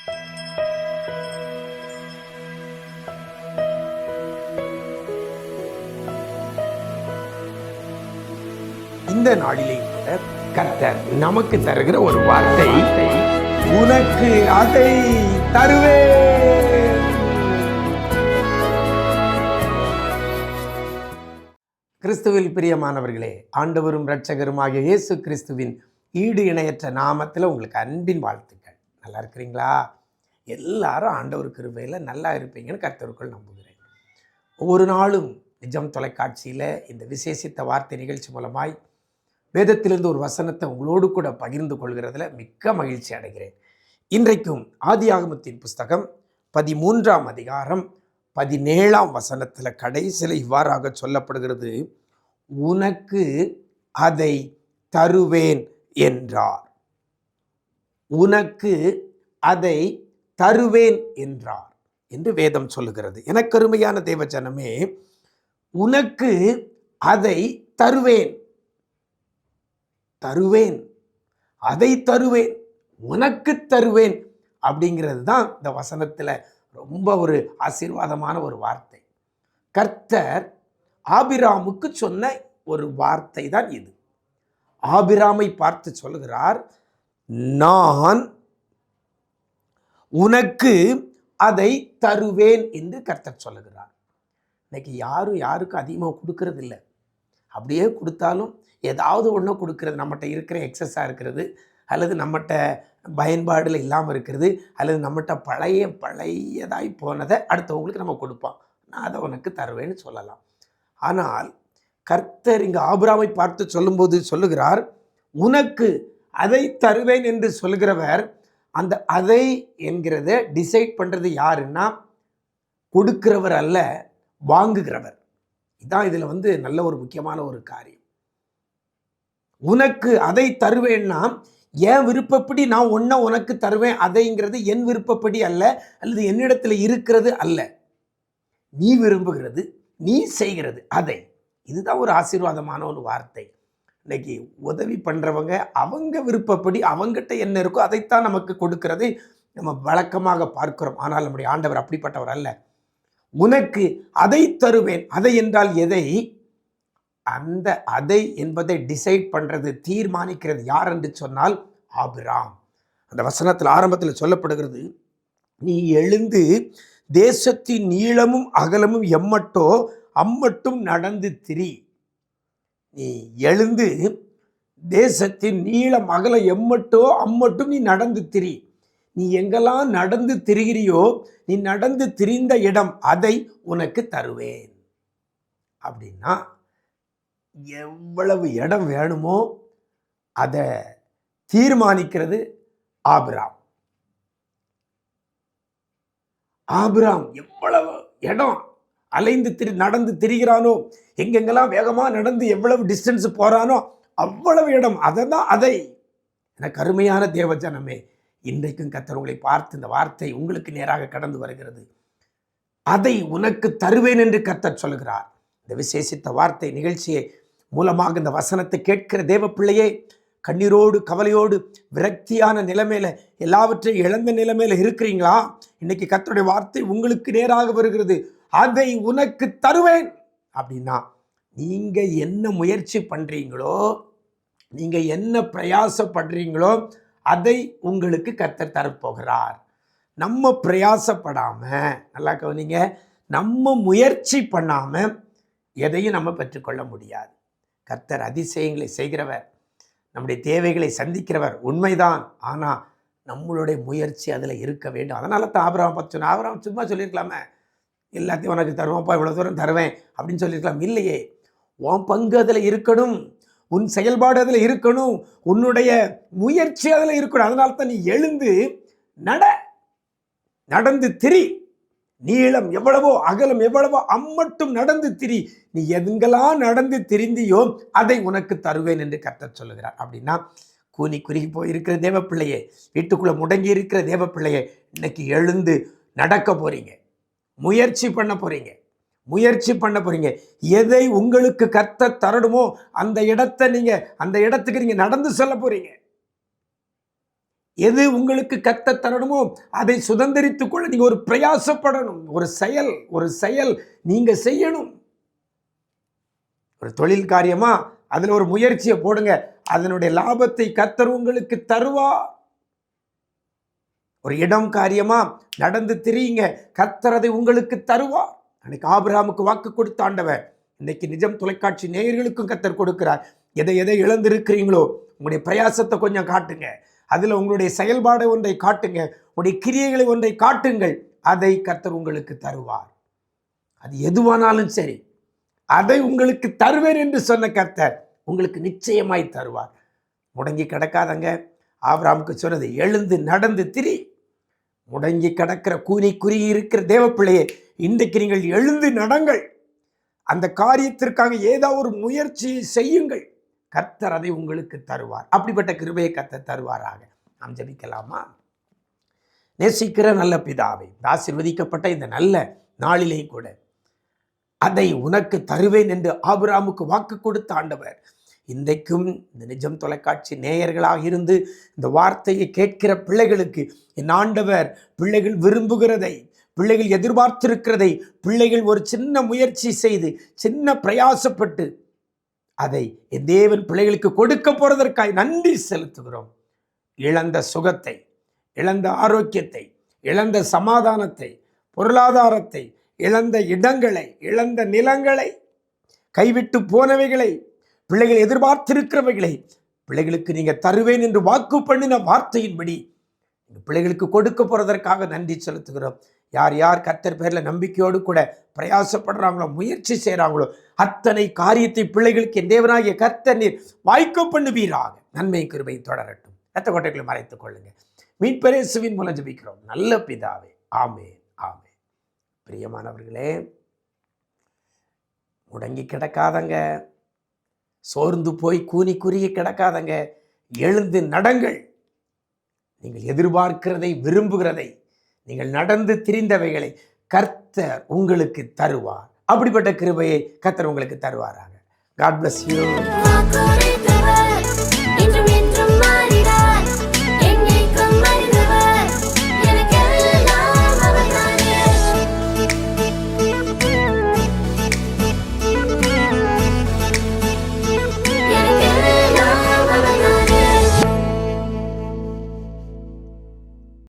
இந்த நாளிலே கூட கர்த்தர் நமக்கு தருகிற ஒரு வார்த்தை, உனக்கு அதை தருவேன். கிறிஸ்துவில் பிரியமானவர்களே, ஆண்டவரும் இரட்சகருமாகிய இயேசு கிறிஸ்துவின் ஈடு இணையற்ற நாமத்தில் உங்களுக்கு அன்பின் வாழ்த்துக்கள். நல்லா இருக்கிறீங்களா? எல்லாரும் ஆண்டவர் கிருபையில் நல்லா இருப்பீங்கன்னு கர்த்தருக்குள் நம்புகிறேன். ஒவ்வொரு நாளும் நிஜம் தொலைக்காட்சியில் இந்த விசேஷித்த வார்த்தை நிகழ்ச்சி மூலமாய் வேதத்திலிருந்து ஒரு வசனத்தை உங்களோடு கூட பகிர்ந்து கொள்கிறதுல மிக்க மகிழ்ச்சி அடைகிறேன். இன்றைக்கும் ஆதியாகமத்தின் புஸ்தகம் 13ஆம் அதிகாரம் 17ஆம் வசனத்தில் கடைசியில் இவ்வாறாக சொல்லப்படுகிறது, உனக்கு அதை தருவேன் என்றார். உனக்கு அதை தருவேன் என்றார் என்று வேதம் சொல்லுகிறது. எனக்கருமையான தேவஜனமே, உனக்கு அதை தருவேன், தருவேன், அதை தருவேன், உனக்கு தருவேன் அப்படிங்கிறது தான் இந்த வசனத்தில் ரொம்ப ஒரு ஆசீர்வாதமான ஒரு வார்த்தை. கர்த்தர் ஆபிராமுக்கு சொன்ன ஒரு வார்த்தை தான் இது. ஆபிராமை பார்த்து சொல்லுகிறார், நான் உனக்கு அதை தருவேன் என்று கர்த்தர் சொல்லுகிறார். இன்னைக்கு யாருக்கும் அதிகமாக கொடுக்கறது இல்லை. அப்படியே கொடுத்தாலும் ஏதாவது ஒன்று கொடுக்கறது, நம்மகிட்ட இருக்கிற எக்ஸஸாக இருக்கிறது, அல்லது நம்மகிட்ட பயன்பாடில் இல்லாமல் இருக்கிறது, அல்லது நம்மகிட்ட பழையதாய் போனதை அடுத்தவங்களுக்கு நம்ம கொடுப்போம். நான் அதை உனக்கு தருவேன்னு சொல்லலாம். ஆனால் கர்த்தர் இங்கே ஆபிராமை பார்த்து சொல்லும்போது சொல்லுகிறார், உனக்கு அதை தருவேன் என்று சொல்கிறவர், அந்த அதை என்கிறத டிசைட் பண்ணுறது யாருன்னா கொடுக்கிறவர் அல்ல, வாங்குகிறவர். இதான் இதில் நல்ல ஒரு முக்கியமான ஒரு காரியம். உனக்கு அதை தருவேன்னா என் விருப்பப்படி நான் ஒன்றை உனக்கு தருவேன், அதைங்கிறது என் விருப்பப்படி அல்ல, அல்லது என்னிடத்தில் இருக்கிறது அல்ல, நீ விரும்புகிறது, நீ செய்கிறது அதை. இதுதான் ஒரு ஆசீர்வாதமான ஒரு வார்த்தை. இன்னைக்கு உதவி பண்ணுறவங்க அவங்க விருப்பப்படி அவங்ககிட்ட என்ன இருக்கோ அதைத்தான் நமக்கு கொடுக்கறதை நம்ம வழக்கமாக பார்க்கிறோம். ஆனால் நம்முடைய ஆண்டவர் அப்படிப்பட்டவர் அல்ல. உனக்கு அதை தருவேன். அதை என்றால் எதை? அந்த அதை என்பதை டிசைட் பண்ணுறது, தீர்மானிக்கிறது யார் என்று சொன்னால் ஆபிராம். அந்த வசனத்தில் ஆரம்பத்தில் சொல்லப்படுகிறது, நீ எழுந்து தேசத்தின் நீளமும் அகலமும் எம்மட்டோ அம்மட்டும் நடந்து திரி. நீ எழுந்து தேசத்தின் நீளம் அகலம் எம்மட்டோ அம்மட்டும் நீ நடந்து திரி. நீ எங்கெல்லாம் நடந்து திரிகிறியோ, நீ நடந்து திரிந்த இடம் அதை உனக்கு தருவேன். அப்படின்னா எவ்வளவு இடம் வேணுமோ அதை தீர்மானிக்கிறது ஆபிராம். ஆபிராம் எவ்வளவு இடம் அலைந்து நடந்து திரிகிறானோ, எங்கெங்கெல்லாம் வேகமாக நடந்து எவ்வளவு டிஸ்டன்ஸ் போறானோ அவ்வளவு இடம், அதை தான் அதை. எனக்கு அருமையான தேவஜனமே, இன்றைக்கும் கர்த்தர் உங்களை பார்த்து இந்த வார்த்தை உங்களுக்கு நேராக கடந்து வருகிறது. அதை உனக்கு தருவேன் என்று கர்த்தர் சொல்கிறார். இந்த விசேஷித்த வார்த்தை நிகழ்ச்சியை மூலமாக இந்த வசனத்தை கேட்கிற தேவ பிள்ளையே, கண்ணீரோடு கவலையோடு விரக்தியான நிலைமையில, எல்லாவற்றையும் இழந்த நிலைமையில இருக்கிறீங்களா? இன்னைக்கு கர்த்தருடைய வார்த்தை உங்களுக்கு நேராக வருகிறது. அதை உனக்கு தருவேன் அப்படின்னா, நீங்க என்ன முயற்சி பண்றீங்களோ, நீங்க என்ன பிரயாசப்படுறீங்களோ அதை உங்களுக்கு கர்த்தர் தரப்போகிறார். நம்ம பிரயாசப்படாம, நல்லா கவனிங்க, நம்ம முயற்சி பண்ணாம எதையும் நம்ம பெற்றுக்கொள்ள முடியாது. கர்த்தர் அதிசயங்களை செய்கிறவர், நம்முடைய தேவைகளை சந்திக்கிறவர் உண்மைதான். ஆனால் நம்மளுடைய முயற்சி அதில் இருக்க வேண்டும். அதனால தான் ஆபிரகாம் பார்த்து சொன்ன, ஆபிரகாம் சும்மா சொல்லியிருக்கலாமே, எல்லாத்தையும் உனக்கு தருவான்ப்பா, இவ்வளோ தூரம் தருவேன் அப்படின்னு சொல்லியிருக்கலாம். இல்லையே, உன் பங்கு அதில் இருக்கணும், உன் செயல்பாடு அதில் இருக்கணும், உன்னுடைய முயற்சி அதில் இருக்கணும். அதனால தான் நீ எழுந்து நடந்து திரி. நீளம் எவ்வளவோ அகலம் எவ்வளவோ அம்மட்டும் நடந்து திரி. நீ எங்கெல்லாம் நடந்து திரிந்தியோ அதை உனக்கு தருவேன் என்று கர்த்தர் சொல்லுகிறார். அப்படின்னா கூனி குறுகி போயிருக்கிற தேவ பிள்ளையே, வீட்டுக்குள்ளே முடங்கி இருக்கிற தேவ பிள்ளையே, இன்னைக்கு எழுந்து நடக்க போறீங்க, முயற்சி பண்ண போறீங்க. எதை உங்களுக்கு கர்த்தர் தரணுமோ அந்த இடத்துக்கு நீங்க நடந்து செல்ல போறீங்க. எது உங்களுக்கு கர்த்தர் தரணுமோ அதை சுதந்திரித்துக் கொள்ள நீங்க ஒரு பிரயாசப்படணும். ஒரு செயல் நீங்க செய்யணும். ஒரு தொழில் காரியமா அதுல ஒரு முயற்சியை போடுங்க. அதனுடைய லாபத்தை கர்த்தர் உங்களுக்கு தருவார். ஒரு இடம் காரியமா நடந்து திரியுங்க, கர்த்தர் அதை உங்களுக்கு தருவார். அன்னைக்கு ஆபிரகாமுக்கு வாக்கு கொடுத்த ஆண்டவர் இன்னைக்கு நிஜம் தொலைக்காட்சி நேயர்களுக்கும் கர்த்தர் கொடுக்கிறார். எதை இழந்திருக்கிறீங்களோ உங்களுடைய பிரயாசத்தை கொஞ்சம் காட்டுங்க. அதுல உங்களுடைய செயல்பாடு ஒன்றை காட்டுங்க, உங்களுடைய கிரியைகளை ஒன்றை காட்டுங்கள். அதை கர்த்தர் உங்களுக்கு தருவார். அது எதுவானாலும் சரி, அதை உங்களுக்கு தருவேன் என்று சொன்ன கர்த்தர் உங்களுக்கு நிச்சயமாய் தருவார். முடங்கி கிடக்காதங்க. ஆபிரகாமுக்கு சொன்னது, எழுந்து நடந்து திரி. முடங்கி கிடக்கிற கூனி குறுகி இருக்கிற தேவ பிள்ளையே, இன்றைக்கு நீங்கள் எழுந்து நடங்கள். அந்த காரியத்திற்காக ஏதாவது ஒரு முயற்சியை செய்யுங்கள். கர்த்தர் அதை உங்களுக்கு தருவார். அப்படிப்பட்ட கிருபையை கர்த்தர் தருவாராக. நாம் ஜெபிக்கலாமா? நேசிக்கிற நல்ல பிதாவே, ஆசீர்வதிக்கப்பட்ட இந்த நல்ல நாளிலே கூட அதை உனக்கு தருவேன் என்று ஆபிரகாமுக்கு வாக்கு கொடுத்த ஆண்டவர், இன்றைக்கும் இந்த நிஜம் தொலைக்காட்சி நேயர்களாக இருந்து இந்த வார்த்தையை கேட்கிற பிள்ளைகளுக்கு என் ஆண்டவர் பிள்ளைகள் விரும்புகிறதை, பிள்ளைகள் எதிர்பார்த்திருக்கிறதை, பிள்ளைகள் ஒரு சின்ன முயற்சி செய்து சின்ன பிரயாசப்பட்டு அதை என் தேவன் பிள்ளைகளுக்கு கொடுக்க போறதற்காக நன்றி செலுத்துகிறோம். இழந்த சுகத்தை, இழந்த ஆரோக்கியத்தை, இழந்த சமாதானத்தை, பொருளாதாரத்தை, இழந்த இடங்களை, இழந்த நிலங்களை, கைவிட்டு போனவைகளை, பிள்ளைகள் எதிர்பார்த்திருக்கிறவைகளை பிள்ளைகளுக்கு நீங்க தருவேன் என்று வாக்கு பண்ணின வார்த்தையின்படி பிள்ளைகளுக்கு கொடுக்க போறதற்காக நன்றி செலுத்துகிறோம். யார் யார் கர்த்தர் பேர்ல நம்பிக்கையோடு கூட பிரயாசப்படுறாங்களோ, முயற்சி செய்யறாங்களோ, அத்தனை காரியத்தை பிள்ளைகளுக்கு என் தேவனாகிய கர்த்தர் நீர் வாய்க்க பண்ணுவீராக. நன்மை கிருபை தொடரட்டும். ரத்த கோட்டைகளை மறைத்துக் கொள்ளுங்க. மீட்பர் இயேசுவின் மூலம் ஜெபிக்கிறோம் நல்ல பிதாவே. ஆமென், ஆமென். பிரியமானவர்களே, முடங்கி கிடக்காதங்க, சோர்ந்து போய் கூனி குறுகி கிடக்காதங்க. எழுந்து நடங்கள். நீங்கள் எதிர்பார்க்கிறதை, விரும்புகிறதை, நீங்கள் நடந்து திரிந்தவைகளை கர்த்தர் உங்களுக்கு தருவார். அப்படிப்பட்ட கிருபையை கர்த்தர் உங்களுக்கு தருவாராக. God bless you.